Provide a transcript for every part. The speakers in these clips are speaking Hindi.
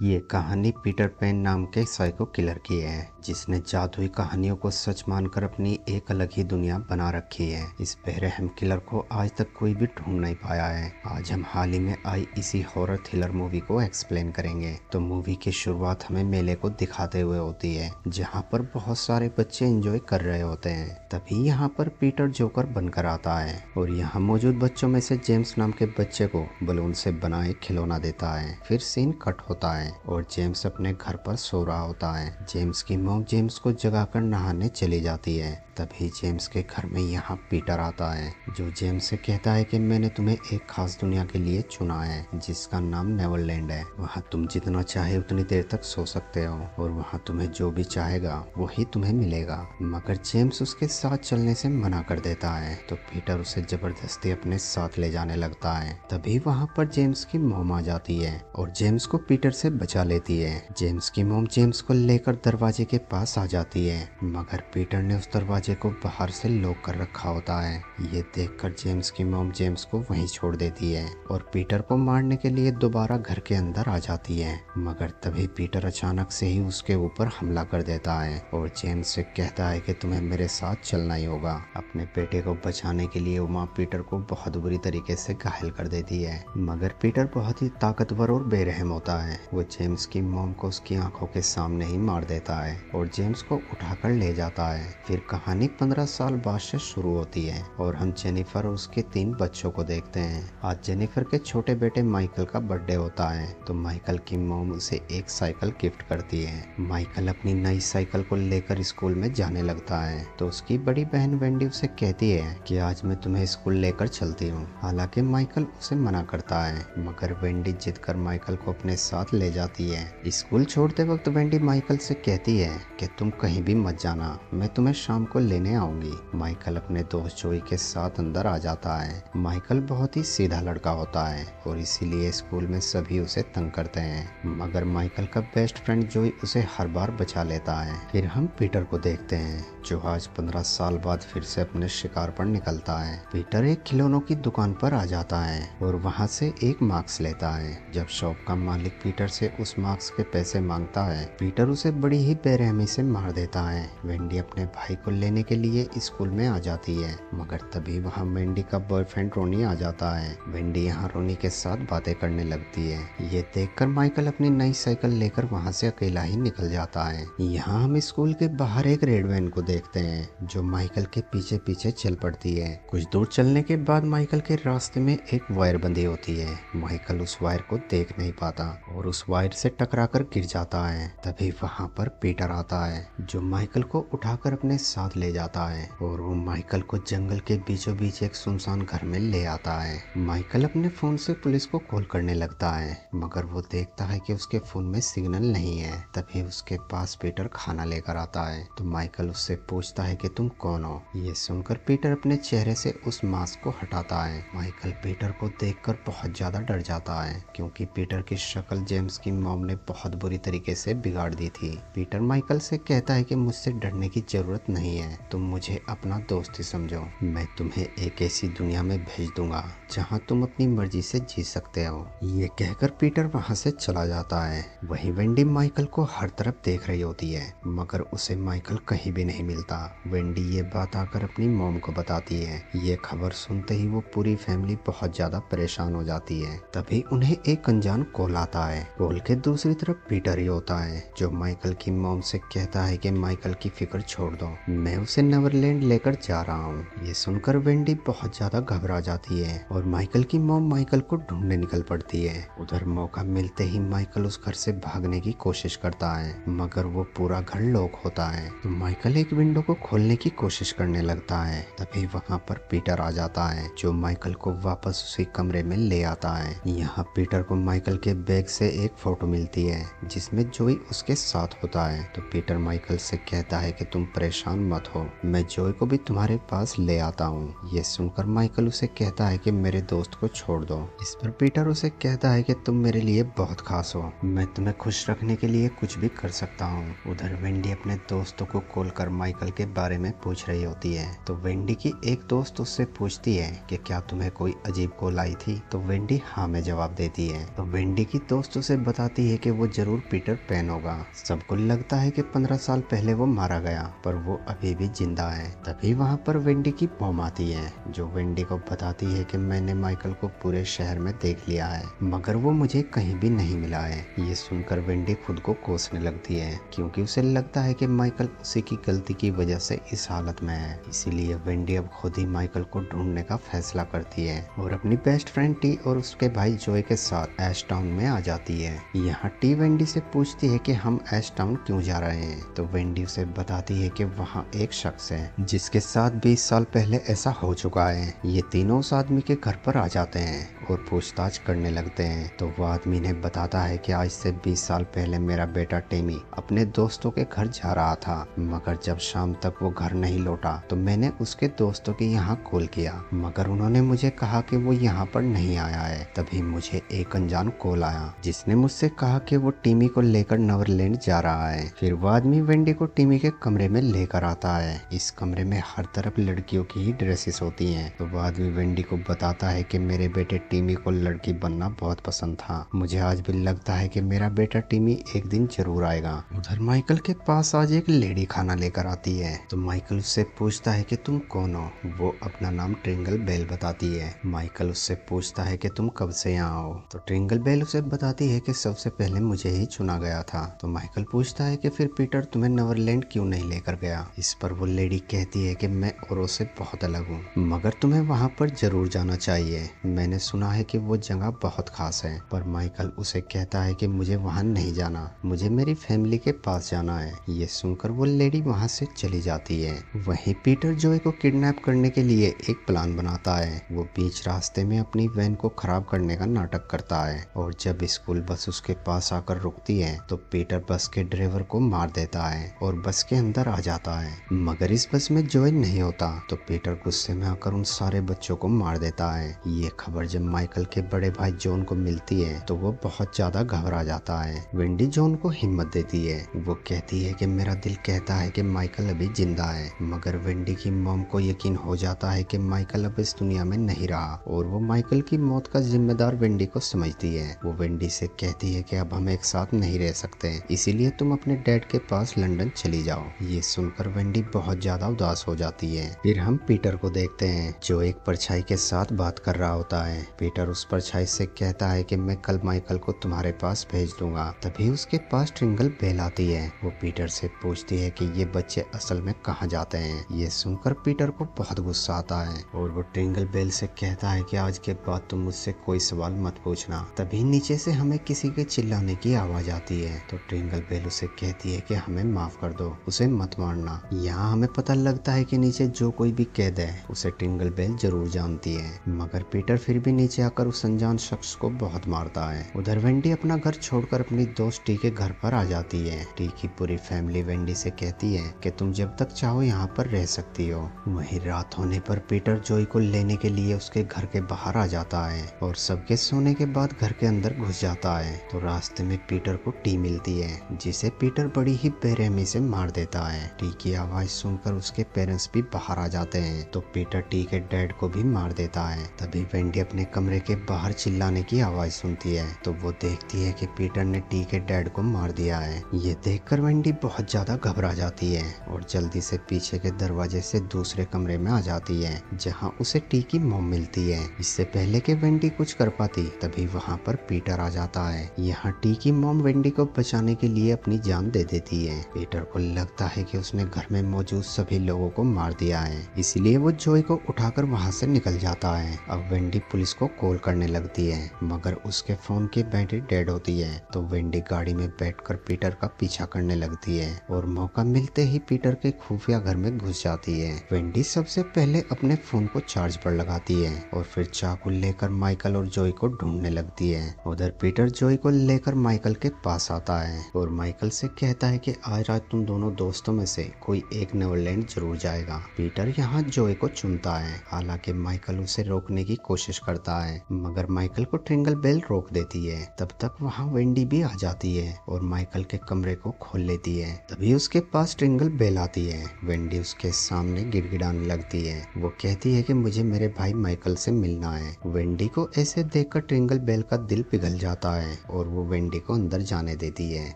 ये कहानी पीटर पेन नाम के साइको किलर की है, जिसने जादुई कहानियों को सच मानकर अपनी एक अलग ही दुनिया बना रखी है। इस बेरहम किलर को आज तक कोई भी ढूंढ नहीं पाया है। आज हम हाल ही में आई इसी हॉरर थ्रिलर मूवी को एक्सप्लेन करेंगे। तो मूवी की शुरुआत हमें मेले को दिखाते हुए होती है, जहाँ पर बहुत सारे बच्चे एंजॉय कर रहे होते हैं। तभी यहाँ पर पीटर जोकर बनकर आता है और यहाँ मौजूद बच्चों में से जेम्स नाम के बच्चे को बलून से बना एक खिलौना देता है। फिर सीन कट होता है और जेम्स अपने घर पर सो रहा होता है। जेम्स की मॉम जेम्स को जगाकर नहाने चली जाती है। तभी जेम्स के घर में यहाँ पीटर आता है, जो जेम्स से कहता है कि मैंने तुम्हें एक खास दुनिया के लिए चुना है, जिसका नाम नेवरलैंड है। वहाँ तुम जितना चाहे उतनी देर तक सो सकते हो और वहाँ तुम्हें जो भी चाहेगा वही तुम्हें मिलेगा। मगर जेम्स उसके साथ चलने से मना कर देता है, तो पीटर उसे जबरदस्ती अपने साथ ले जाने लगता है। तभी वहाँ पर जेम्स की मॉम आ जाती है और जेम्स को पीटर से बचा लेती है। जेम्स की मॉम जेम्स को लेकर दरवाजे के पास आ जाती है, मगर पीटर ने उस दरवाजे को बाहर से लॉक कर रखा होता है। ये देखकर जेम्स की मॉम जेम्स को वहीं छोड़ देती है और पीटर को मारने के लिए दोबारा घर के अंदर आ जाती है। मगर तभी पीटर अचानक से ही उसके ऊपर हमला कर देता है और जेम्स से कहता है कि तुम्हें मेरे साथ चलना ही होगा। अपने बेटे को बचाने के लिए उमा पीटर को बहुत बुरी तरीके से घायल कर देती है, मगर पीटर बहुत ही ताकतवर और बेरहम होता है। वो जेम्स की मॉम को उसकी आंखों के सामने ही मार देता है और जेम्स को उठाकर ले जाता है। फिर कहानी 15 साल बाद से शुरू होती है और हम जेनिफर और उसके 3 बच्चों को देखते हैं। आज जेनिफर के छोटे बेटे माइकल का बर्थडे होता है, तो माइकल की मॉम उसे एक साइकिल गिफ्ट करती है। माइकल अपनी नई साइकिल को लेकर स्कूल में जाने लगता है, तो उसकी बड़ी बहन वेंडी उसे कहती है कि आज मैं तुम्हें स्कूल लेकर चलती हूँ। हालांकि माइकल उसे मना करता है, मगर वेंडी जिद कर माइकल को अपने साथ ले जाती है। स्कूल छोड़ते वक्त वेंडी माइकल से कहती है कि तुम कहीं भी मत जाना, मैं तुम्हें शाम को लेने आऊंगी। माइकल अपने दोस्त जोई के साथ अंदर आ जाता है। माइकल बहुत ही सीधा लड़का होता है और इसीलिए स्कूल में सभी उसे तंग करते हैं, मगर माइकल का बेस्ट फ्रेंड जोई उसे हर बार बचा लेता है। फिर हम पीटर को देखते हैं, जो आज 15 साल बाद फिर से अपने शिकार पर निकलता है। पीटर एक खिलौनों की दुकान पर आ जाता है और वहाँ से एक मास्क लेता है। जब शॉप का मालिक पीटर से उस मास्क के पैसे मांगता है, पीटर उसे बड़ी ही बेरहमी से मार देता है। वेंडी अपने भाई को लेने के लिए स्कूल में आ जाती है, मगर तभी वहाँ वेंडी का बॉयफ्रेंड रोनी आ जाता है। वेंडी यहाँ रोनी के साथ बातें करने लगती है। ये देखकर माइकल अपनी नई साइकिल लेकर वहाँ से अकेला ही निकल जाता है। यहाँ हम स्कूल के बाहर एक रेड वैन को देखते हैं, जो माइकल के पीछे पीछे चल पड़ती है। कुछ दूर चलने के बाद माइकल के रास्ते में एक वायर बंधी होती है। माइकल उस वायर को देख नहीं पाता और उस वायर से टकराकर गिर जाता है। तभी वहाँ पर पीटर आता है, जो माइकल को उठाकर अपने साथ ले जाता है और वो माइकल को जंगल के बीचों बीच एक सुनसान घर में ले आता है। माइकल अपने फोन से पुलिस को कॉल करने लगता है, मगर वो देखता है कि उसके फोन में सिग्नल नहीं है। तभी उसके पास पीटर खाना लेकर आता है, तो माइकल उससे पूछता है कि तुम कौन हो। ये सुनकर पीटर अपने चेहरे से उस मास्क को हटाता है। माइकल पीटर को देखकर बहुत ज्यादा डर जाता है, क्योंकि पीटर की शक्ल जेम्स की मॉम ने बहुत बुरी तरीके से बिगाड़ दी थी। पीटर माइकल से कहता है कि मुझसे डरने की जरूरत नहीं है, तुम मुझे अपना दोस्त ही समझो। मैं तुम्हें एक ऐसी दुनिया में भेज दूंगा जहां तुम अपनी मर्जी से जी सकते हो। ये कहकर पीटर वहां से चला जाता है। वहीं वेंडी माइकल को हर तरफ देख रही होती है, मगर उसे माइकल कहीं भी नहीं मिलता। वेंडी ये बात आकर अपनी मॉम को बताती है। ये खबर सुनते ही वो पूरी फैमिली बहुत ज्यादा परेशान हो जाती है। तभी उन्हें एक अनजान कॉल आता है। कॉल के दूसरी तरफ पीटर ही होता है, जो माइकल की मॉम से कहता है कि माइकल की फिक्र छोड़ दो, मैं उसे नेवरलैंड लेकर जा रहा हूँ। ये सुनकर वेंडी बहुत ज्यादा घबरा जाती है और माइकल की मॉम माइकल को ढूंढने निकल पड़ती है। उधर मौका मिलते ही माइकल उस घर से भागने की कोशिश करता है, मगर वो पूरा घर लॉक होता है। तो माइकल एक विंडो को खोलने की कोशिश करने लगता है। तभी वहाँ पर पीटर आ जाता है, जो माइकल को वापस उसी कमरे में ले आता है। यहाँ पीटर को माइकल के बैग से एक फोटो मिलती है, जिसमें जोई उसके साथ होता है। तो पीटर माइकल से कहता है कि तुम परेशान मत हो, मैं जॉय को भी तुम्हारे पास ले आता हूँ। ये सुनकर माइकल उसे कहता है कि मेरे दोस्त को छोड़ दो। इस पर पीटर उसे कहता है कि तुम मेरे लिए बहुत खास हो, मैं तुम्हें खुश रखने के लिए कुछ भी कर सकता हूँ। उधर वेंडी अपने दोस्तों को कॉल कर माइकल के बारे में पूछ रही होती है। तो वेंडी की एक दोस्त उससे पूछती है कि क्या तुम्हें कोई अजीब कॉल आई थी। तो वेंडी हाँ में जवाब देती है। तो वेंडी की दोस्त उसे बताती है कि वो जरूर पीटर पैन होगा। सबको लगता है कि 15 साल पहले वो मारा गया, पर वो अभी भी जिंदा है। तभी वहाँ पर वेंडी की मॉम आती है, जो वेंडी को बताती है कि मैंने माइकल को पूरे शहर में देख लिया है, मगर वो मुझे कहीं भी नहीं मिला है। ये सुनकर वेंडी खुद को कोसने लगती है, क्योंकि उसे लगता है कि माइकल उसी की गलती की वजह से इस हालत में है। इसीलिए वेंडी अब खुद ही माइकल को ढूंढने का फैसला करती है और अपनी बेस्ट फ्रेंड टी और उसके भाई जॉय के साथ एश टाउन में आ जाती है। यहाँ टी वेंडी से पूछती है कि हम एश टाउन क्यों जा रहे हैं। तो वेंडी उसे बताती है कि वहाँ एक शख्स है जिसके साथ 20 साल पहले ऐसा हो चुका है। ये तीनों उस आदमी के घर पर आ जाते हैं और पूछताछ करने लगते हैं। तो वो आदमी ने बताता है कि आज से 20 साल पहले मेरा बेटा टेमी अपने दोस्तों के घर जा रहा था, मगर जब शाम तक वो घर नहीं लौटा तो मैंने उसके दोस्तों के यहाँ कॉल किया, मगर उन्होंने मुझे कहा कि वो यहाँ पर नहीं आया है। तभी मुझे एक अनजान कॉल आया जिसने मुझसे कहा कि वो टीमी को लेकर नेवरलैंड जा रहा है। फिर वो आदमी वेंडी को टीमी के कमरे में लेकर आता है। इस कमरे में हर तरफ लड़कियों की ही ड्रेसेस होती हैं। तो वो आदमी वेंडी को बताता है कि मेरे बेटे टीमी को लड़की बनना बहुत पसंद था, मुझे आज भी लगता है कि मेरा बेटा टीमी एक दिन जरूर आएगा। उधर माइकल के पास आज एक लेडी खाना लेकर आती है। तो माइकल उससे पूछता है कि तुम कौन हो। वो अपना नाम ट्रिंगल बेल बताती है। माइकल उससे पूछता है कि तुम कब से यहाँ हो। तो ट्रिंगल बेल उसे बताती है कि सबसे पहले मुझे ही चुना गया था। तो माइकल पूछता है कि फिर पीटर तुम्हें नेवरलैंड क्यों नहीं लेकर गया। इस पर वो लेडी कहती है कि मैं औरों से बहुत अलग हूँ, मगर तुम्हें वहाँ पर जरूर जाना चाहिए, मैंने सुना है कि वो जगह बहुत खास है। पर माइकल उसे कहता है कि मुझे वहाँ नहीं जाना, मुझे मेरी फैमिली के पास जाना है। ये सुनकर वो लेडी वहाँ से चली जाती है। वहीं पीटर जॉय को किडनैप करने के लिए एक प्लान बनाता है। वो बीच रास्ते में अपनी वैन को खराब करने का नाटक करता है और जब स्कूल बस उसके पास आकर रुकती है तो पीटर बस के ड्राइवर को मार देता है और बस के अंदर आ जाता है, मगर इस बस में जॉय नहीं होता। तो पीटर गुस्से में आकर उन सारे बच्चों को मार देता है। ये खबर जब माइकल के बड़े भाई जॉन को मिलती है तो वो बहुत ज्यादा घबरा जाता है। वेंडी जॉन को हिम्मत देती है। वो कहती है कि मेरा दिल कहता है कि माइकल अभी जिंदा है, मगर वेंडी की मॉम को यकीन हो जाता है कि माइकल अब इस दुनिया में नहीं रहा और वो माइकल की मौत का जिम्मेदार वेंडी को समझती है। वो वेंडी से कहती है कि अब हम एक साथ नहीं रह सकते, इसीलिए तुम अपने डैड के पास लंदन चली जाओ। ये सुनकर वेंडी बहुत ज्यादा उदास हो जाती है। फिर हम पीटर को देखते हैं जो एक परछाई के साथ बात कर रहा होता है। पीटर उस परछाई से कहता है कि मैं कल माइकल को तुम्हारे पास भेज दूंगा। तभी उसके पास ट्रिंगल बेल आती है। वो पीटर से पूछती है कि ये बच्चे असल में कहाँ जाते हैं। ये सुनकर पीटर को बहुत गुस्सा आता है और वो ट्रिंगल बेल से कहता है कि आज के बाद तुम मुझसे कोई सवाल मत पूछना। तभी नीचे से हमें किसी के चिल्लाने की आवाज आती है। तो ट्रिंगल बेल उसे कहती है कि हमें माफ कर दो, उसे मत मारना। यहाँ हमें पता लगता है कि नीचे जो कोई भी कैद है उसे ट्रिंगल बेल जरूर जानती है, मगर पीटर फिर भी नीचे आकर उस अनजान शख्स को बहुत मारता है। उधर वेंडी अपना घर छोड़कर अपनी दोस्त टी के घर पर आ जाती है। टी की पूरी फैमिली वेंडी से कहती है कि तुम जब तक चाहो यहाँ पर रह सकती हो। वहीं रात होने पर पीटर जॉय को लेने के लिए उसके घर के बाहर आ जाता है और सबके सोने के बाद घर के अंदर घुस जाता है। तो रास्ते में पीटर को टी मिलती है, जिसे पीटर बड़ी ही बेरहमी से मार देता है। टी की आवाज सुनकर उसके पेरेंट्स भी बाहर आ जाते हैं। तो पीटर टी के डैड को भी मार देता है। तभी वेंडी अपने कमरे के बाहर चिल्लाने की आवाज सुनती है। तो वो देखती है कि पीटर ने टी के डैड को मार दिया है। ये देखकर वेंडी बहुत ज्यादा घबरा जाती है और जल्दी से पीछे के दरवाजे से दूसरे कमरे में आ जाती है, जहाँ उसे टी की मॉम मिलती है। इससे पहले कि वेंडी कुछ कर पाती तभी वहाँ पर पीटर आ जाता है। यहाँ टी की मॉम वेंडी को बचाने के लिए अपनी जान दे देती है। पीटर को लगता है कि उसने घर में मौजूद सभी लोगों को मार दिया है, इसलिए वो जॉय को उठाकर वहाँ से निकल जाता है। अब वेंडी पुलिस को कॉल करने लगती है, मगर उसके फोन की बैटरी डेड होती है। तो वेंडी गाड़ी में बैठकर पीटर का पीछा करने लगती है और मौका मिलते ही पीटर के खुफिया घर में घुस जाती है। वेंडी सबसे पहले अपने फोन को चार्ज पर लगाती है और फिर चाकू लेकर माइकल और जॉय को ढूंढने लगती है। उधर पीटर जॉय को लेकर माइकल के पास आता है और माइकल से कहता है कि आज रात तुम दोनों दोस्तों में से कोई एक नेवरलैंड जरूर जाएगा। पीटर यहाँ जोए को चुनता है, हालांकि माइकल उसे रोकने की कोशिश करता है, मगर माइकल को ट्रिंगल बेल रोक देती है। तब तक वहाँ वेंडी भी आ जाती है और माइकल के कमरे को खोल लेती है। तभी उसके पास ट्रिंगल बेल आती है। वेंडी उसके सामने गिड़गिड़ाने लगती है। वो कहती है कि मुझे मेरे भाई माइकल से मिलना है। वेंडी को ऐसे देखकर ट्रिंगल बेल का दिल पिघल जाता है और वो वेंडी को अंदर जाने देती है।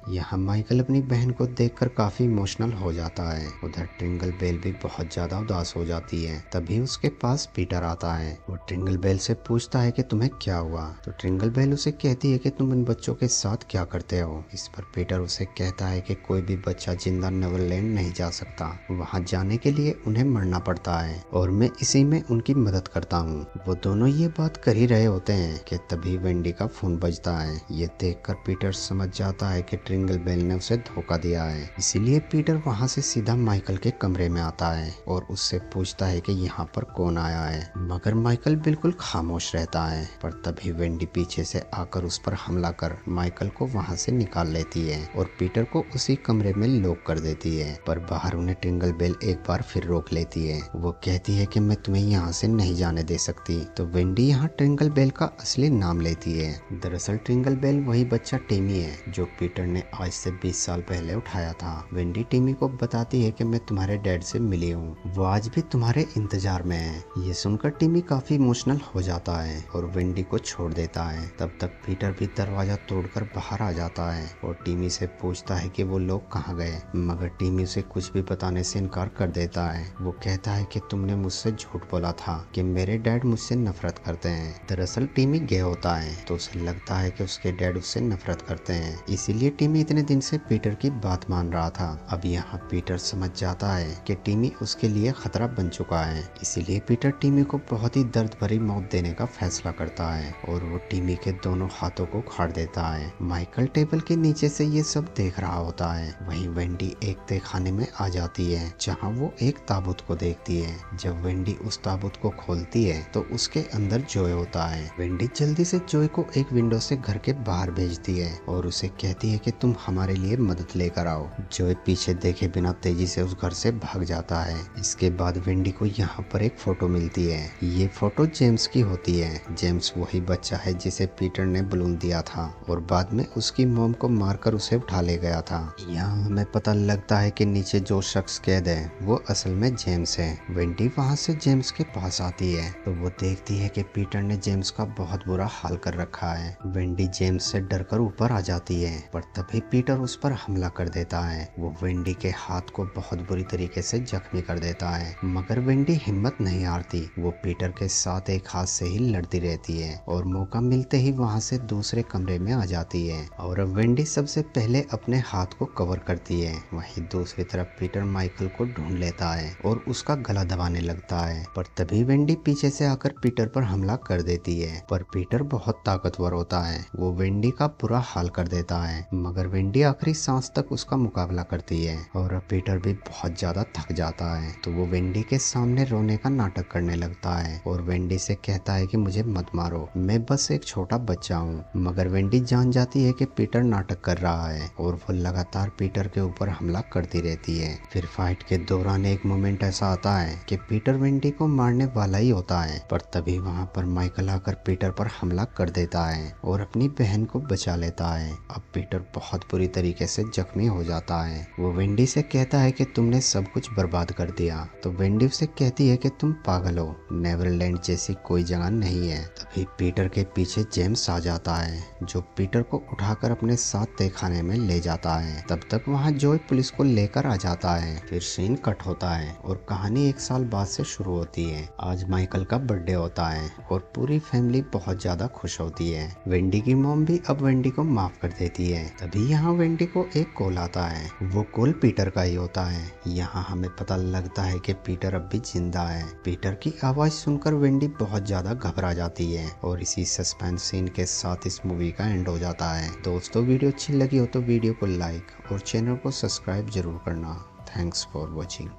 यहाँ माइकल अपनी बहन को देखकर काफी इमोशनल हो जाता है। उधर ट्रिंगल बेल भी बहुत ज्यादा उदास हो जाती है। तभी उसके पास पीटर आता है। वो ट्रिंगल बेल से पूछता है कि तुम्हें क्या हुआ। तो ट्रिंगल बेल उसे कहती है कि तुम इन बच्चों के साथ क्या करते हो। इस पर पीटर उसे कहता है कि कोई भी बच्चा जिंदा नेवरलैंड नहीं जा सकता, वहाँ जाने के लिए उन्हें मरना पड़ता है और मैं इसी में उनकी मदद करता हूँ। वो दोनों ये बात कर ही रहे होते हैं कि तभी वेंडी का फोन बजता है। ये देखकर पीटर समझ जाता है कि ट्रिंगल बेल ने उसे धोखा दिया है। इसीलिए पीटर वहाँ से सीधा माइकल के कमरे में आता है और उससे पूछता है कि यहाँ पर कौन आया है, मगर माइकल बिल्कुल खामोश रहता है। पर तभी वेंडी पीछे से आकर उस पर हमला कर माइकल को वहाँ से निकाल लेती है और पीटर को उसी कमरे में लॉक कर देती है। पर बाहर उन्हें ट्रिंगल बेल एक बार फिर रोक लेती है। वो कहती है कि मैं तुम्हें यहाँ से नहीं जाने दे सकती। तो वेंडी यहाँ ट्रिंगल बेल का असली नाम लेती है। दरअसल ट्रिंगल बेल वही बच्चा टिमी है जो पीटर ने आज से 20 साल पहले उठाया था। वेंडी टिमी को बताती है कि मैं तुम्हारे डैड से मिली हूँ, वो आज भी तुम्हारे इंतजार में है। ये सुनकर टिमी काफी इमोशनल हो जाता है और वेंडी को छोड़ देता है। तब तक पीटर भी दरवाजा तोड़कर बाहर आ जाता है और टिमी से पूछता है कि वो लोग कहाँ गए, मगर टिमी उसे कुछ भी बताने से इनकार कर देता है। वो कहता है कि तुमने मुझसे झूठ बोला था कि मेरे डैड मुझसे नफरत करते हैं। दरअसल टिमी गे होता है तो उसे लगता है कि उसके डैड उससे नफरत करते हैं, इसीलिए टिमी इतने दिन से पीटर की बात मान रहा था। अब यहाँ पीटर समझ जाता है कि टिमी उसके लिए खतरा बन चुका है, इसीलिए पीटर टिमी को बहुत ही दर्द भरी मौत देने का फैसला करता है और वो टिमी के दोनों हाथों को उखाड़ देता है। माइकल टेबल के नीचे से ये सब देख रहा होता है। वहीं वेंडी एक तहखाने में आ जाती है जहाँ वो एक ताबूत को देखती है। जब वेंडी उस ताबूत को खोलती है तो उसके अंदर जोए होता है। वेंडी जल्दी से जोए को एक विंडो से घर के बाहर भेजती है और उसे कहती है कि तुम हमारे लिए मदद लेकर आओ। जोए पीछे देखे बिना तेजी से उस घर से भाग जाता है। इसके बाद वेंडी को यहाँ पर एक फोटो मिलती है। ये फोटो जेम्स की होती है। जेम्स वही बच्चा है जिसे पीटर ने बलून दिया था और बाद में उसकी मॉम को मारकर उसे उठा ले गया था। यहाँ हमें पता लगता है कि नीचे जो शख्स कैद है वो असल में जेम्स है। वेंडी वहाँ से जेम्स के पास आती है तो वो देखती है कि पीटर ने जेम्स का बहुत बुरा हाल कर रखा है। वेंडी जेम्स से डरकर ऊपर आ जाती है, पर तभी पीटर उस पर हमला कर देता है। वो वेंडी के हाथ को बहुत बुरी तरीके से जख्मी कर देता है, मगर वेंडी हिम्मत नहीं हारती। वो पीटर के साथ एक हाथ से ही लड़ती रहती है और मौका मिलते ही वहाँ से दूसरे कमरे में आ जाती है और अब वेंडी सबसे पहले अपने हाथ को कवर करती है। वहीं दूसरी तरफ पीटर माइकल को ढूंढ लेता है और उसका गला दबाने लगता है, पर तभी वेंडी पीछे से आकर पीटर पर हमला कर देती है। पर पीटर बहुत ताकतवर होता है, वो वेंडी का बुरा हाल कर देता है, मगर वेंडी आखिरी सांस तक उसका मुकाबला करती है और अब पीटर भी बहुत ज्यादा थक जाता है। तो वो वेंडी के सामने रोने का नाटक करने लगता है और वेंडी से कहता है कि मुझे मत मारो, मैं बस एक छोटा बच्चा हूँ। मगर वेंडी जान जाती है कि पीटर नाटक कर रहा है और वो लगातार पीटर के ऊपर हमला करती रहती है। फिर फाइट के दौरान एक मोमेंट ऐसा आता है कि पीटर वेंडी को मारने वाला ही होता है, पर तभी वहाँ पर माइकल आकर पीटर पर हमला कर देता है और अपनी बहन को बचा लेता है। अब पीटर बहुत बुरी तरीके से जख्मी हो जाता है। वो वेंडी से कहता है कि तुमने सब कुछ बर्बाद कर दिया। तो वेंडी उसे कहती है कि तुम पागल हो, नेवरलैंड जैसी कोई जगह नहीं है। तभी पीटर के पीछे जेम्स आ जाता है जो पीटर को उठाकर अपने साथ तहखाने में ले जाता है। तब तक वहाँ जोए पुलिस को लेकर आ जाता है। फिर सीन कट होता है और कहानी 1 साल बाद से शुरू होती है। आज माइकल का बर्थडे होता है और पूरी फैमिली बहुत ज्यादा खुश होती है। वेंडी की मॉम भी अब वेंडी को माफ कर देती है। तभी यहाँ वेंडी को एक कॉल आता है। वो कॉल पीटर का ही होता है। यहाँ हमें पता लगता है कि पीटर अब भी जिंदा है। पीटर की आवाज सुनकर वेंडी बहुत ज्यादा घबरा जाती है और इसी सस्पेंस सीन के साथ इस मूवी का एंड हो जाता है। दोस्तों वीडियो अच्छी लगी हो तो वीडियो को लाइक और चैनल को सब्सक्राइब जरूर करना। Thanks for watching.